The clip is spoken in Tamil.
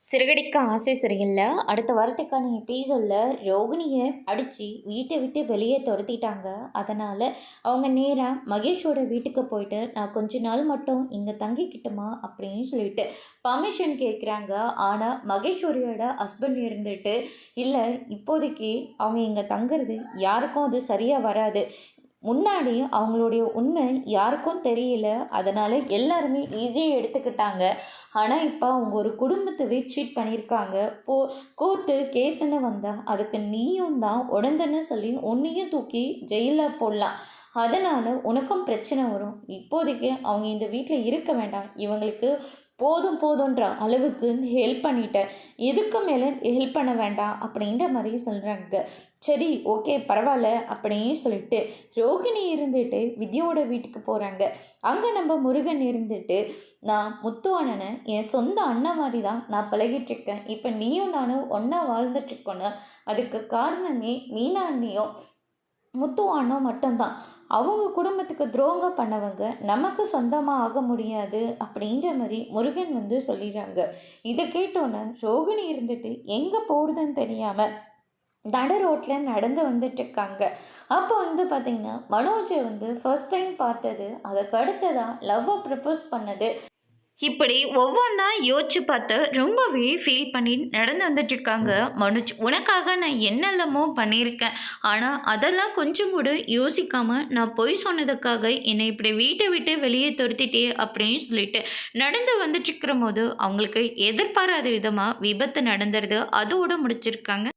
சிறகடிக்க ஆசை சரியில்ல. அடுத்த வாரத்துக்கான எபிசோட்ல ரோகிணிய அடிச்சு வீட்டை விட்டு வெளியே துரத்திட்டாங்க. அதனால அவங்க நேரா மகேஷோட வீட்டுக்கு போயிட்டு, நான் கொஞ்ச நாள் மட்டும் இங்க தங்கிக்கிட்டுமா அப்படின்னு சொல்லிட்டு பர்மிஷன் கேட்குறாங்க. ஆனா மகேஸ்வரியோட ஹஸ்பண்ட் இருந்துட்டு, இல்லை இப்போதைக்கு அவங்க இங்க தங்குறது யாருக்கும் அது சரியா வராது. முன்னாடி அவங்களுடைய உண்மை யாருக்கும் தெரியல. அதனால் எல்லாருமே ஈஸியாக எடுத்துக்கிட்டாங்க. ஆனால் இப்போ அவங்க ஒரு குடும்பத்தவே சீட் பண்ணியிருக்காங்க. கோர்ட்டு கேஸுன்னு வந்தால் அதுக்கு நீயும் தான் உடந்தன்னு சொல்லி உன்னையும் தூக்கி ஜெயிலில் போடலாம். அதனால் உனக்கும் பிரச்சனை வரும். இப்போதைக்கு அவங்க இந்த வீட்டில் இருக்க வேண்டாம். இவங்களுக்கு போதும் போதுன்ற அளவுக்கு ஹெல்ப் பண்ணிட்டேன். இதுக்கு மேலே ஹெல்ப் பண்ண வேண்டாம் அப்படின்ற மாதிரி சொல்கிறாங்க. சரி ஓகே பரவாயில்ல அப்படின்னு சொல்லிட்டு ரோகிணி இருந்துட்டு வித்யாவோட வீட்டுக்கு போகிறாங்க. அங்கே நம்ம முருகன் இருந்துட்டு, நான் முத்து அண்ணனை என் சொந்த அண்ணன் மாதிரி தான் நான் பழகிட்டுருக்கேன். இப்போ நீயும் நானும் ஒன்றா வாழ்ந்துட்டுருக்கோன்னு அதுக்கு காரணமே மீனா அண்ணியும் முத்து அண்ணா மட்டும்தான். அவங்க குடும்பத்துக்கு துரோகம் பண்ணவங்க நமக்கு சொந்தமாக ஆக முடியாது அப்படின்ற மாதிரி முருகன் சொல்லிடுறாங்க. இதை கேட்டோன்னே ரோகிணி இருந்துட்டு எங்கே போகிறதுன்னு தெரியாமல் நடு ரோட்டில் நடந்து வந்துட்டுருக்காங்க. அப்போ பார்த்திங்கன்னா மனோஜை ஃபர்ஸ்ட் டைம் பார்த்தது, அதுக்கு அடுத்ததாக லவ்வை ப்ரப்போஸ் பண்ணது, இப்படி ஒவ்வொன்றா யோசிச்சு பார்த்து ரொம்பவே ஃபீல் பண்ணி நடந்து வந்துட்டுருக்காங்க. மனோஜ், உனக்காக நான் என்னெல்லாமோ பண்ணியிருக்கேன். ஆனால் அதெல்லாம் கொஞ்சம் கூட யோசிக்காமல் நான் பொய் சொன்னதுக்காக என்னை இப்படி வீட்டை விட்டு வெளியே துரத்திட்டே அப்படின்னு சொல்லிட்டு நடந்து வந்துட்டுருக்கிற போது அவங்களுக்கு எதிர்பாராத விதமாக விபத்து நடந்துடுது. அதோடு முடிச்சிருக்காங்க.